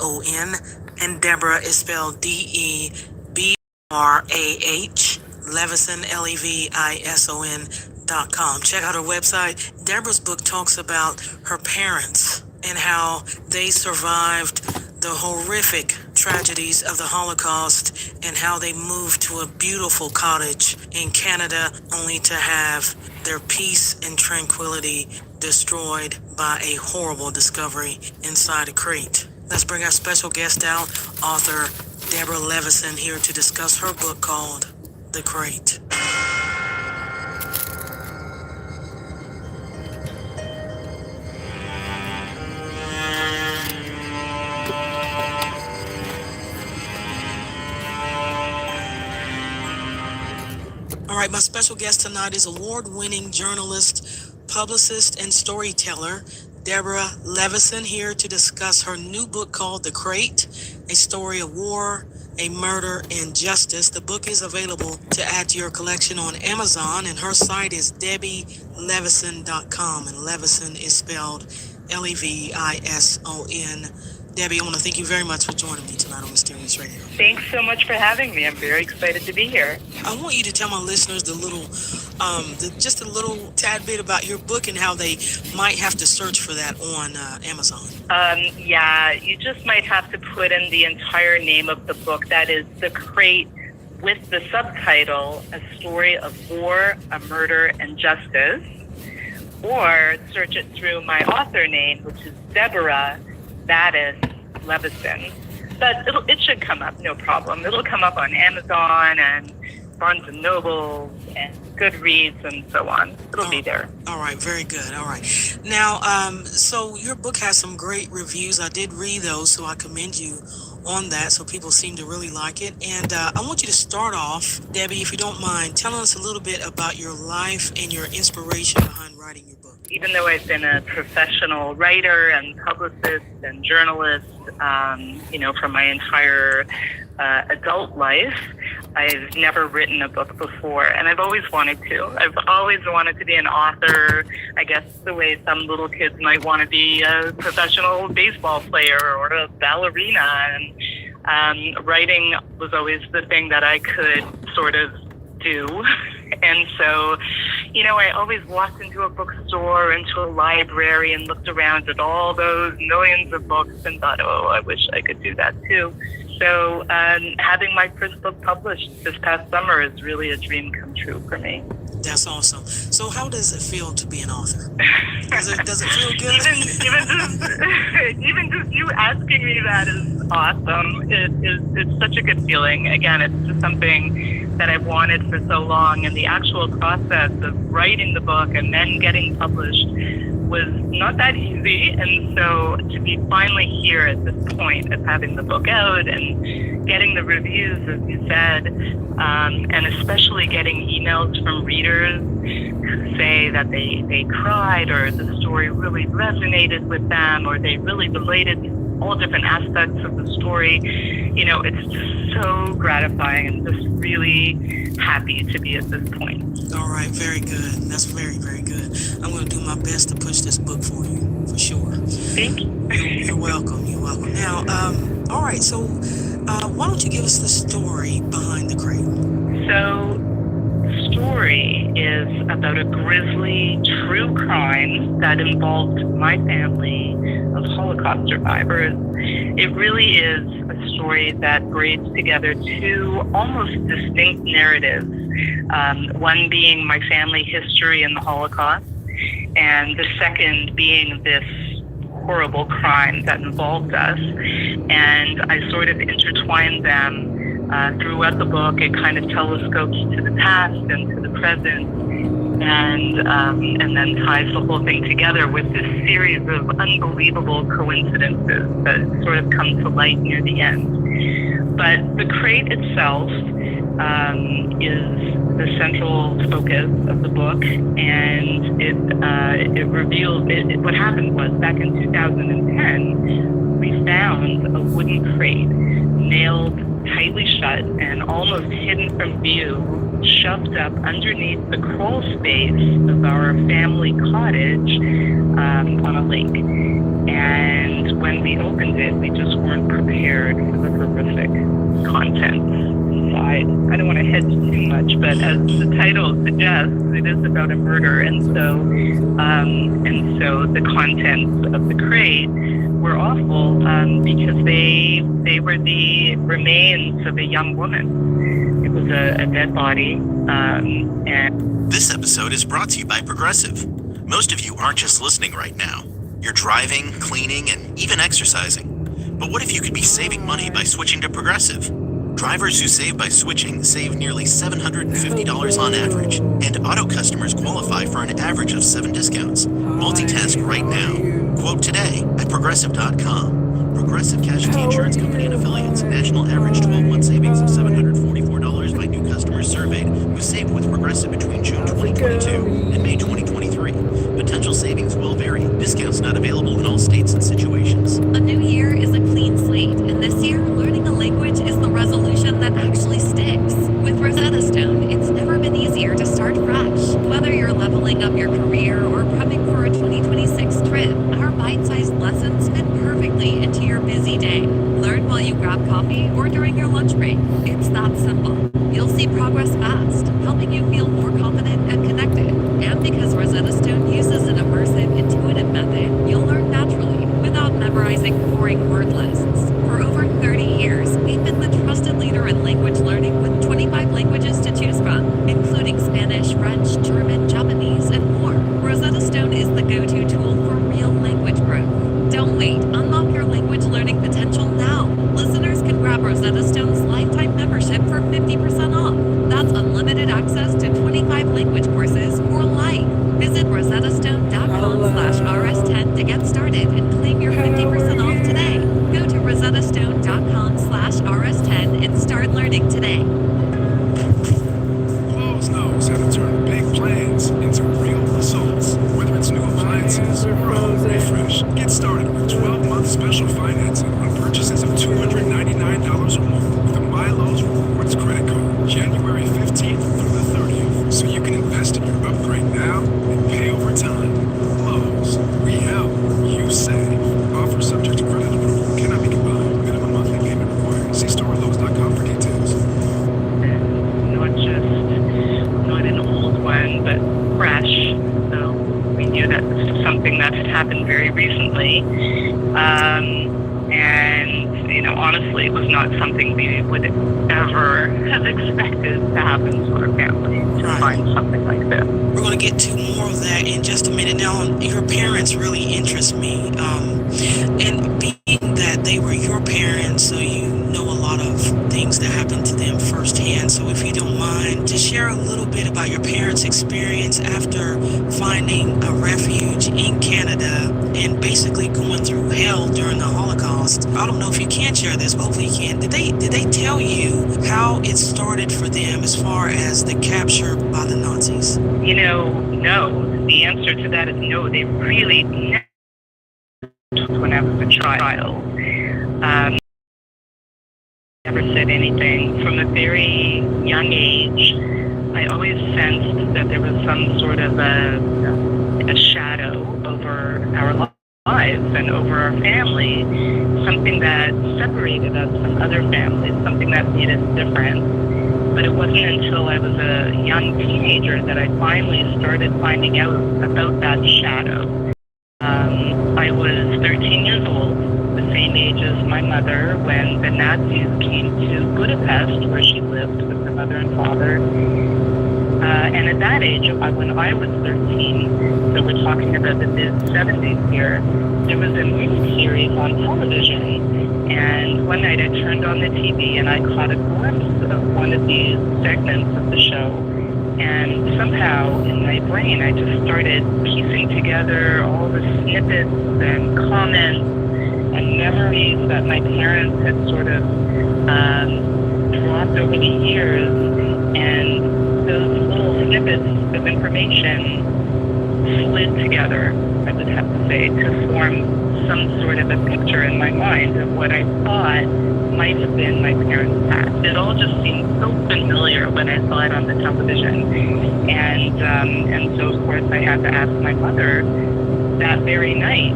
Leverson, and Deborah is spelled Debrah, Levison, Levison.com. Check out her website. Deborah's book talks about her parents and how they survived the horrific tragedies of the Holocaust and how they moved to a beautiful cottage in Canada only to have their peace and tranquility destroyed by a horrible discovery inside a crate. Let's bring our special guest out, author Deborah Levison, here to discuss her book called The Crate. All right, my special guest tonight is award-winning journalist, publicist, and storyteller Deborah Levison, here to discuss her new book called The Crate, a story of war, a murder, and justice. The book is available to add to your collection on Amazon, and her site is DebbieLevison.com, and Levison is spelled Levison. Debbie, I want to thank you very much for joining me tonight on Mysterious Radio. Thanks so much for having me. I'm very excited to be here. I want you to tell my listeners just a little tad bit about your book and how they might have to search for that on Amazon. Yeah, you just might have to put in the entire name of the book. That is The Crate, with the subtitle, A Story of War, a Murder, and Justice. Or search it through my author name, which is Deborah Levison. But it should come up, no problem. It'll come up on Amazon and Barnes & Noble and Goodreads and so on. It'll be there. All right, very good. All right. Now, so your book has some great reviews. I did read those, so I commend you on that. So people seem to really like it. And I want you to start off, Debbie, if you don't mind, telling us a little bit about your life and your inspiration behind writing your book. Even though I've been a professional writer and publicist and journalist, for my entire adult life, I've never written a book before, and I've always wanted to. I've always wanted to be an author, I guess the way some little kids might want to be a professional baseball player or a ballerina, and writing was always the thing that I could sort of do. And so, I always walked into a bookstore, into a library, and looked around at all those millions of books and thought, oh, I wish I could do that too. So having my first book published this past summer is really a dream come true for me. That's awesome. So how does it feel to be an author? Does it feel good? even just you asking me that is awesome. It's such a good feeling. Again, it's just something that I've wanted for so long, and the actual process of writing the book and then getting published was not that easy. And so to be finally here at this point of having the book out and getting the reviews, as you said, and especially getting emails from readers who say that they cried, or the story really resonated with them, or they really related to all different aspects of the story, it's just so gratifying and just really happy to be at this point. All right, very good. That's very, very good. I'm going to do my best to push this book for you, for sure. Thank you. You're welcome. You're welcome. Now, all right, so why don't you give us the story behind The Crate? So, the story is about a grisly true crime that involved my family of Holocaust survivors. It really is a story that braids together two almost distinct narratives, one being my family history in the Holocaust, and the second being this horrible crime that involved us. And I sort of intertwined them throughout the book. It kind of telescopes to the past and to the present, and then ties the whole thing together with this series of unbelievable coincidences that sort of come to light near the end. But the crate itself is the central focus of the book, and it reveals what happened was back in 2010, we found a wooden crate nailed tightly shut and almost hidden from view, shoved up underneath the crawl space of our family cottage on a lake. And when we opened it, we just weren't prepared for the horrific content inside. I don't want to hedge too much, but as the title suggests, it is about a murder, and so the contents of the crate were awful because they were the remains of a young woman. It was a dead body, and this episode is brought to you by Progressive. Most of you aren't just listening right now. You're driving, cleaning, and even exercising. But what if you could be saving money by switching to Progressive? Drivers who save by switching save nearly $750 on average, and auto customers qualify for an average of 7 discounts. Multitask right now. Quote today at Progressive.com. Progressive Casualty Insurance Company and Affiliates. National average 12-month savings of $744 by new customers surveyed who saved with Progressive between June 2022 and May 2023. Potential savings will vary. Discounts not available in all states and situations. A new year is a clean slate, and this year, learning a language is the resolution that actually sticks. With Rosetta Stone, it's never been easier to start fresh. Whether you're leveling up your career or prepping for a 2026 trip, our bite-sized lessons fit perfectly into your busy day. Learn while you grab coffee or during your lunch break. It's that simple. You'll see progress fast, helping you feel more confident and connected. And because Rosetta Stone uses an immersive, intuitive method, you'll learn naturally without memorizing boring word lists. For over 30 years, we've been the trusted leader in language learning with 25 languages to choose from, including Spanish, French, German, Japanese, and more. Rosetta Stone is the go-to tool for real language growth. Don't wait. Unlock your language learning potential now. Listeners can grab Rosetta Stone's lifetime membership for 50% off. That's unlimited access to 25 language courses for life. Visit rosettastone.com/rs10 to get started and claim your 50% off today. Go to rosettastone.com/rs10 and start learning today. Lowe's knows how to turn big plans into real results. Whether it's new appliances or a home refresh, get started with 12-month special financing on purchases of $299 or more with a MyLowe's Rewards credit card, January 15th through the 30th, so you can invest in your upgrade now and pay over time. Lowe's, we help, you save. Offer subject to credit approval, cannot be combined. Minimum monthly payment required. See store at Lowe's.com for details. not an old one, but fresh. So we knew that this was something that had happened very recently. And, honestly, it was not something we would ever have expected to happen to our family, to find something like this. We're going to get to more of that in just a minute. Now, your parents really interest me. And being that they were your parents, so you know a lot of things that happened to them firsthand. So if you don't mind, just share a little bit about your parents' experience after finding a refuge in Canada and basically going through hell during the Holocaust. I don't know if you can share this, but hopefully you can. Did they tell you how it started for them as far as the capture by the Nazis? No. The answer to that is no. They really never, when I was a child, never said anything. From a very young age, I always sensed that there was some sort of a shadow over our lives and over our family, something that separated us from other families, something that made us different. But it wasn't until I was a young teenager that I finally started finding out about that shadow. I was 13 years old, the same age as my mother, when the Nazis came to Budapest, where she lived with her mother and father. And at that age, when I was 13, so we're talking about the mid-70s here, there was a movie series on television. And one night I turned on the TV and I caught a glimpse of one of these segments of the show. And somehow in my brain, I just started piecing together all the snippets and comments and memories that my parents had sort of dropped over the years. And those little snippets of information slid together, I would have to say, to form some sort of a picture in my mind of what I thought might have been my parents' past. It all just seemed so familiar when I saw it on the television. And so, of course, I had to ask my mother that very night,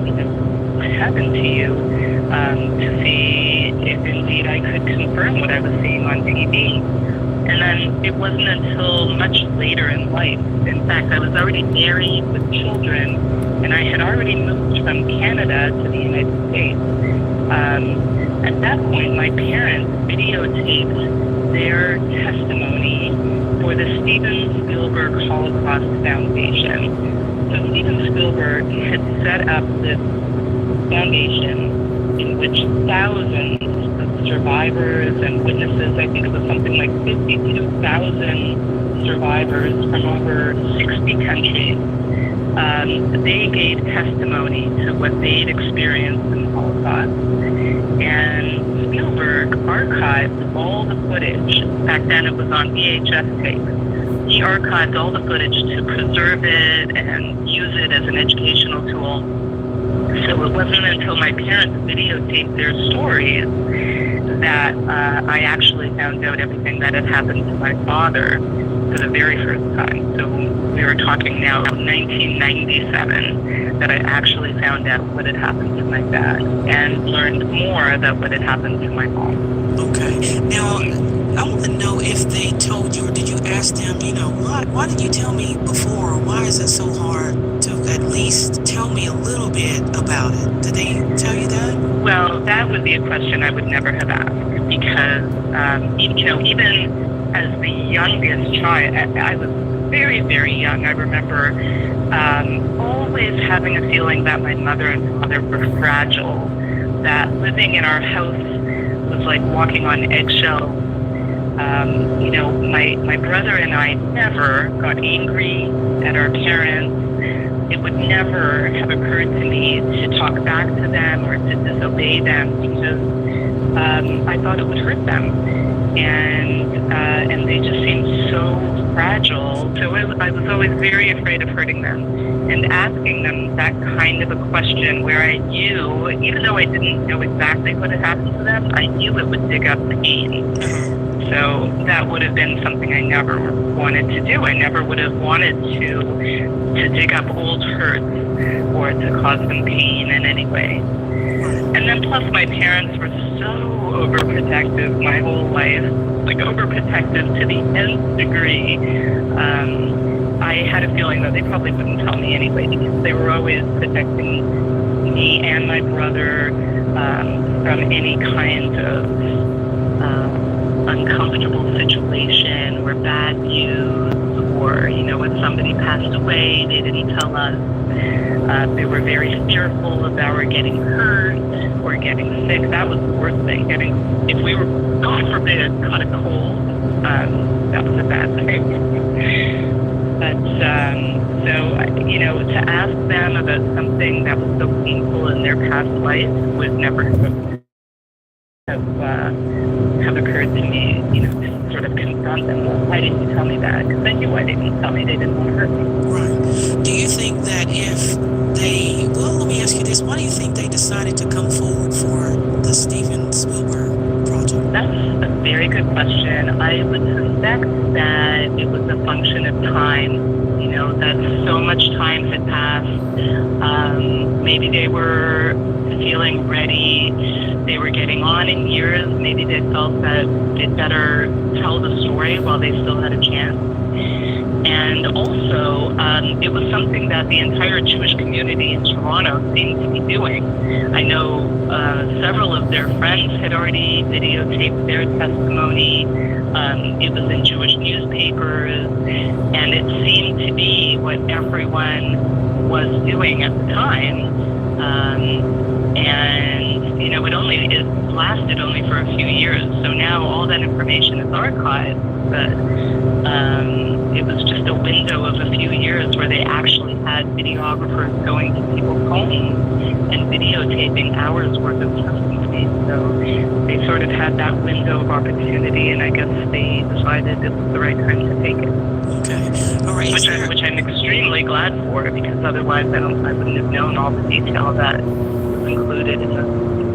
heaven to you to see if indeed I could confirm what I was seeing on TV. And then it wasn't until much later in life. In fact, I was already married with children, and I had already moved from Canada to the United States. At that point, my parents videotaped their testimony for the Steven Spielberg Holocaust Foundation. So Steven Spielberg had set up this foundation in which thousands of survivors and witnesses, I think it was something like 52,000 survivors from over 60 countries, they gave testimony to what they'd experienced in the Holocaust. And Spielberg archived all the footage. Back then it was on VHS tape. He archived all the footage to preserve it and use it as an educational tool. So it wasn't until my parents videotaped their stories that I actually found out everything that had happened to my father for the very first time. So we were talking now about 1997 that I actually found out what had happened to my dad and learned more about what had happened to my mom. Okay. Now, I want to know if they told you, or did you ask them, why did you tell me before? Or why is it so hard to at least tell me a little bit about it? Did they tell you that? Well, that would be a question I would never have asked because, even as the youngest child, I was very, very young. I remember always having a feeling that my mother and father were fragile, that living in our house was like walking on eggshells. My brother and I never got angry at our parents. It would never have occurred to me to talk back to them or to disobey them because I thought it would hurt them. And they just seemed so fragile. So I was always very afraid of hurting them. And asking them that kind of a question where I knew, even though I didn't know exactly what had happened to them, I knew it would dig up pain. So that would have been something I never wanted to do. I never would have wanted to dig up old hurts or to cause them pain in any way. And then plus my parents were so overprotective my whole life, like overprotective to the nth degree. I had a feeling that they probably wouldn't tell me anyway because they were always protecting me and my brother from any kind of uncomfortable situation or bad news or, if somebody passed away, they didn't tell us. They were very fearful of our getting hurt or getting sick. That was the worst thing. If we were, God forbid, caught a cold, that was a bad thing. But, to ask them about something that was so painful in their past life would never have occurred to me, to sort of confront them. Well, why didn't you tell me that? Because I knew why they didn't tell me. They didn't want to hurt me. Right. Do you think that let me ask you this, why do you think they decided to come forward for the Steven Spielberg project? That's a very good question. I would suspect that it was a function of time, that so much time had passed. Maybe they were feeling ready. They were getting on in years. Maybe they felt that they'd better tell the story while they still had a chance. And also, it was something that the entire Jewish community in Toronto seemed to be doing. I know several of their friends had already videotaped their testimony. It was in Jewish newspapers, and it seemed to be what everyone was doing at the time. It lasted only for a few years, so now all that information is archived, but it was just a window of a few years where they actually had videographers going to people's homes and videotaping hours worth of testimony. So they sort of had that window of opportunity, and I guess they decided it was the right time to take it. Okay. All right. Which I'm extremely glad for, because otherwise I wouldn't have known all the detail that was included in this.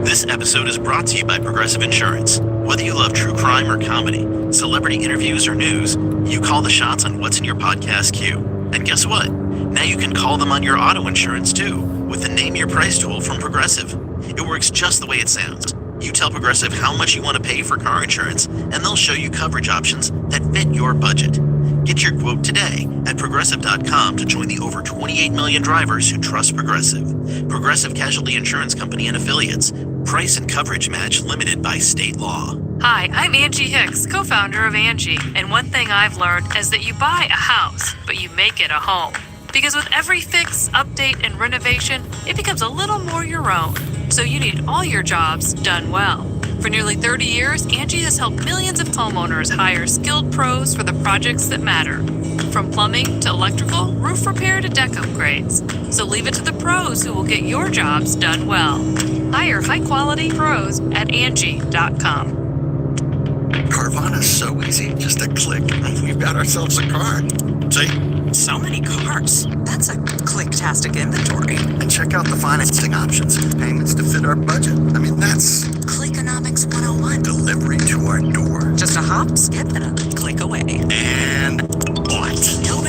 This episode is brought to you by Progressive Insurance. Whether you love true crime or comedy, celebrity interviews or news, you call the shots on what's in your podcast queue. And guess what? Now you can call them on your auto insurance too, with the Name Your Price tool from Progressive. It works just the way it sounds. You tell Progressive how much you want to pay for car insurance, and they'll show you coverage options that fit your budget. Get your quote today at Progressive.com to join the over 28 million drivers who trust Progressive. Progressive Casualty Insurance Company and Affiliates. Price and coverage match limited by state law. Hi, I'm Angie Hicks, co-founder of Angie, and one thing I've learned is that you buy a house, but you make it a home. Because with every fix, update, and renovation, it becomes a little more your own. So you need all your jobs done well. For nearly 30 years, Angie has helped millions of homeowners hire skilled pros for the projects that matter. From plumbing to electrical, roof repair to deck upgrades. So leave it to the pros who will get your jobs done well. Hire high-quality pros at Angie.com. Carvana's so easy, just a click, and we've got ourselves a car. See? So many cars. That's a click-tastic inventory. And check out the financing options and payments to fit our budget. I mean, that's Clickonomics 101. delivery to our door. Just a hop, skip, and a click away. And what? No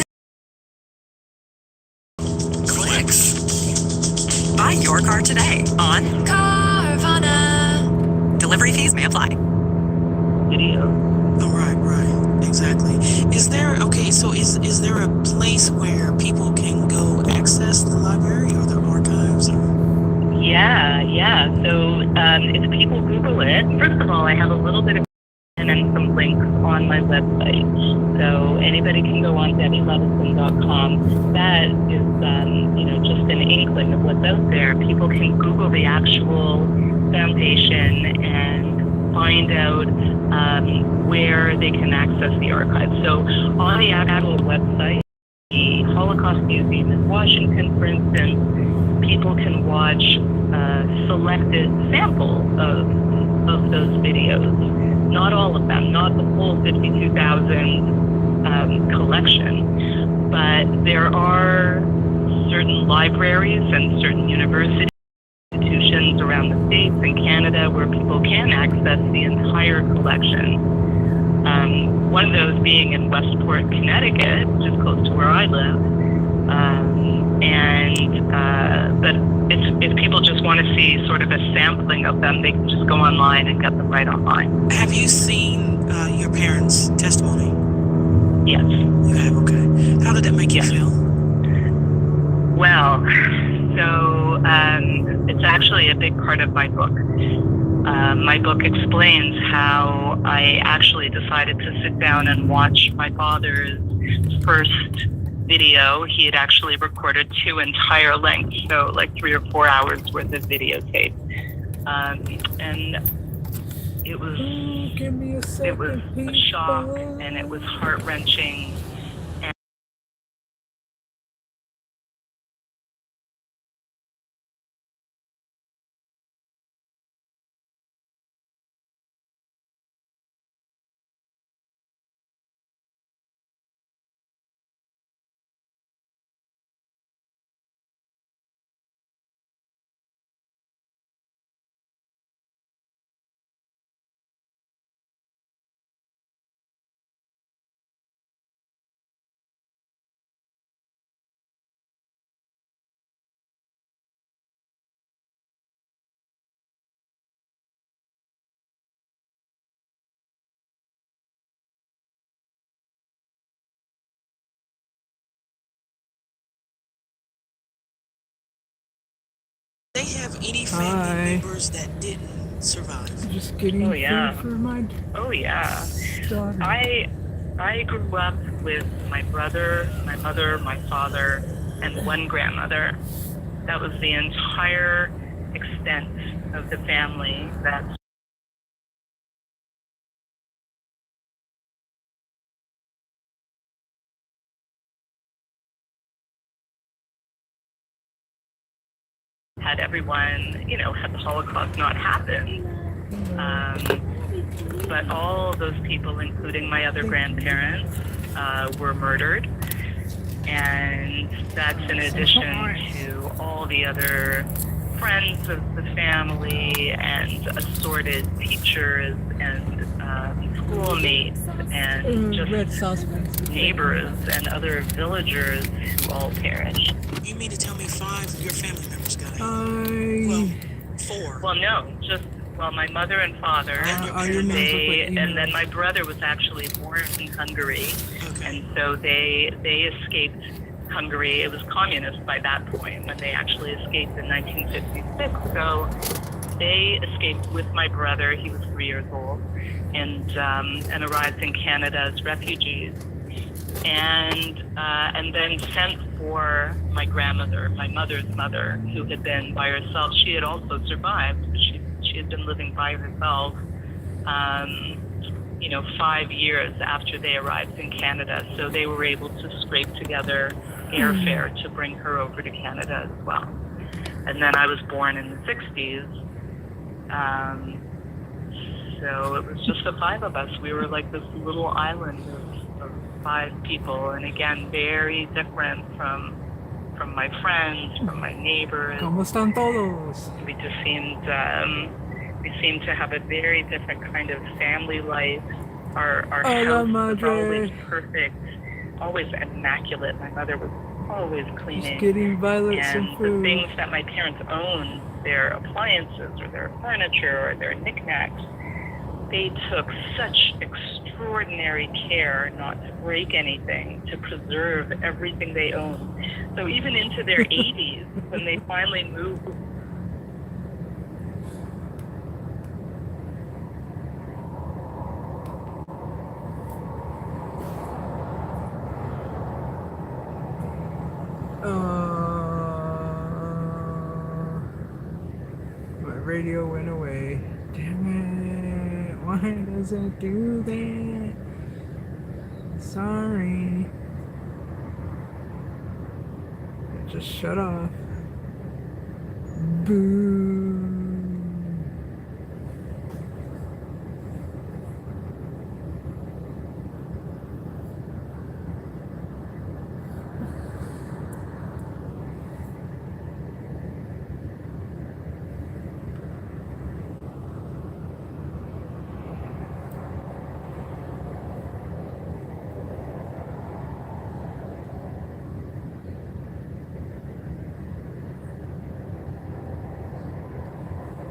Clicks. Buy your car today on Carvana. Delivery fees may apply. Video. Oh, right, exactly. Is there is there a place where people can go access the library or the archives? Yeah. So if people Google it, first of all, I have a little bit of and then some links on my website. So anybody can go on DebbieLevison.com. That is, just an inkling of what's out there. People can Google the actual foundation and find out where they can access the archive. So on the actual website, the Holocaust Museum in Washington, for instance, people can watch a selected sample of those videos. Not all of them, not the full 52,000 collection, but there are certain libraries and certain universities, institutions around the States and Canada where people can access the entire collection. One of those being in Westport, Connecticut, which is close to where I live. But if people just want to see sort of a sampling of them, they can just go online and get them right online. Have you seen your parents' testimony? Yes. You have, okay. How did that make you feel? Well, so it's actually a big part of my book. My book explains how I actually decided to sit down and watch my father's first video. He had actually recorded 2 entire lengths, so like 3 or 4 hours worth of videotape. And it was a shock, and it was heart-wrenching. They have any family members that didn't survive? Just getting Oh, yeah. food for my Oh yeah. daughter. I grew up with my brother, my mother, my father, and one grandmother. That was the entire extent of the family that had everyone, had the Holocaust not happened. But all those people, including my other grandparents, were murdered. And that's in addition to all the other friends of the family and assorted teachers and schoolmates and just neighbors and other villagers who all perished. You mean to tell me 5 of your family members got Well, 4. Well, no, just my mother and father. And then my brother was actually born in Hungary, and so they escaped Hungary. It was communist by that point when they actually escaped in 1956. So they escaped with my brother. He was 3 years old, and arrived in Canada as refugees, and then sent for my grandmother, my mother's mother, who had been by herself. She had also survived, but she had been living by herself, 5 years after they arrived in Canada. So they were able to scrape together airfare to bring her over to Canada as well. And then I was born in the 60s. So it was just the 5 of us. We were like this little island of 5 people, and again, very different from my friends, from my neighbors. ¿Cómo están todos? We just seemed to have a very different kind of family life. Our house was always perfect, always immaculate. My mother was always cleaning. Just getting Violet and some food. the things that my parents owned, their appliances or their furniture or their knickknacks, they took such extraordinary care not to break anything, to preserve everything they owned. So even into their 80s, when they finally moved. My radio went away. Damn it. Why does it do that? Sorry. It just shut off. Boo.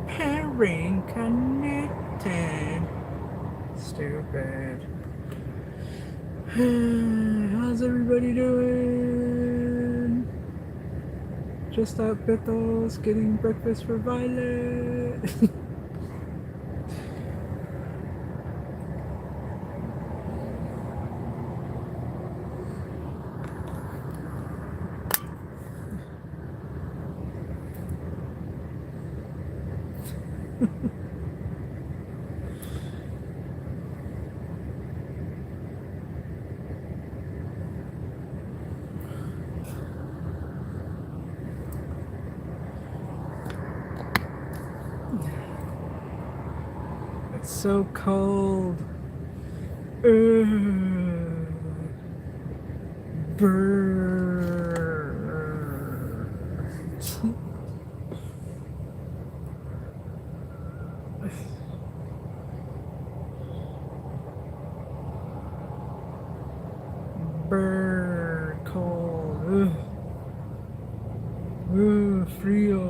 Pairing connected. Stupid. How's everybody doing? Just at Bethel's getting breakfast for Violet. It's so cold. Birds. Bird cold. Frio.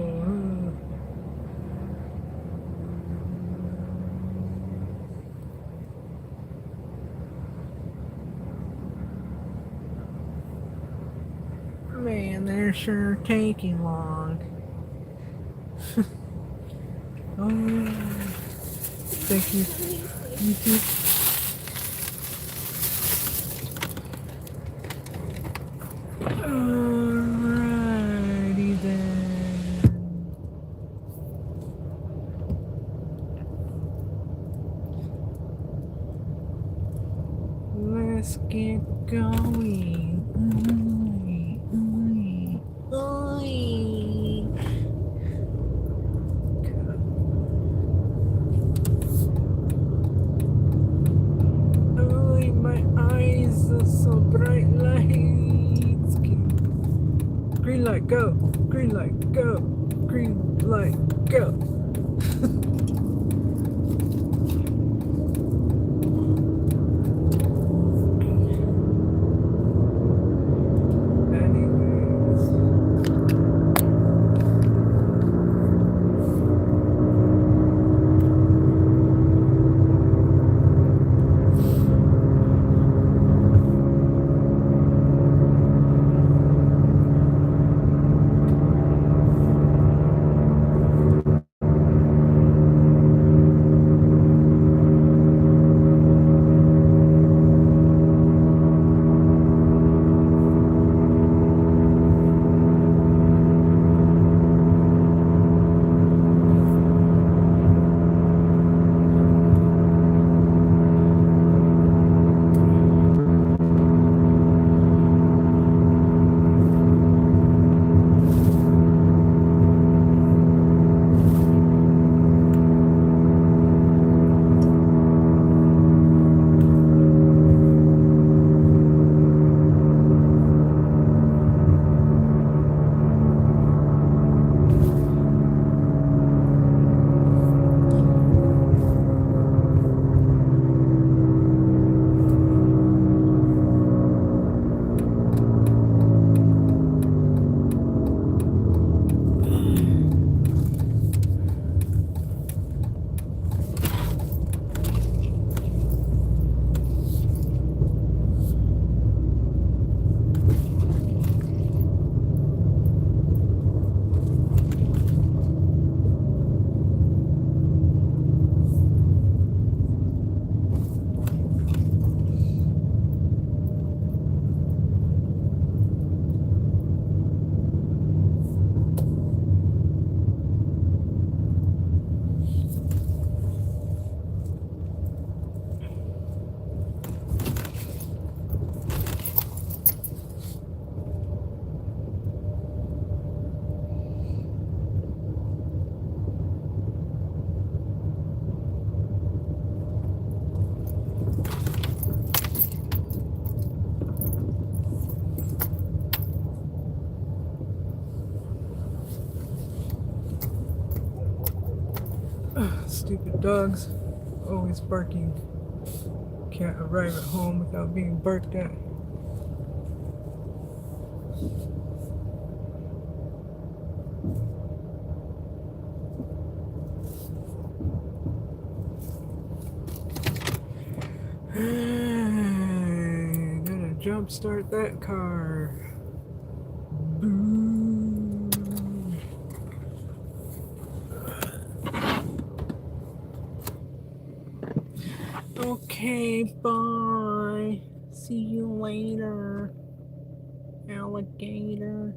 Man, they're sure taking long. Oh, thank you. You too. Alrighty then. Let's get going. My eyes are so bright lights. Green light, go. Green light, go. Green light, go. Anyways. Stupid dogs, always barking. Can't arrive at home without being barked at. Gotta jumpstart that car. Boom. Okay, bye. See you later, alligator.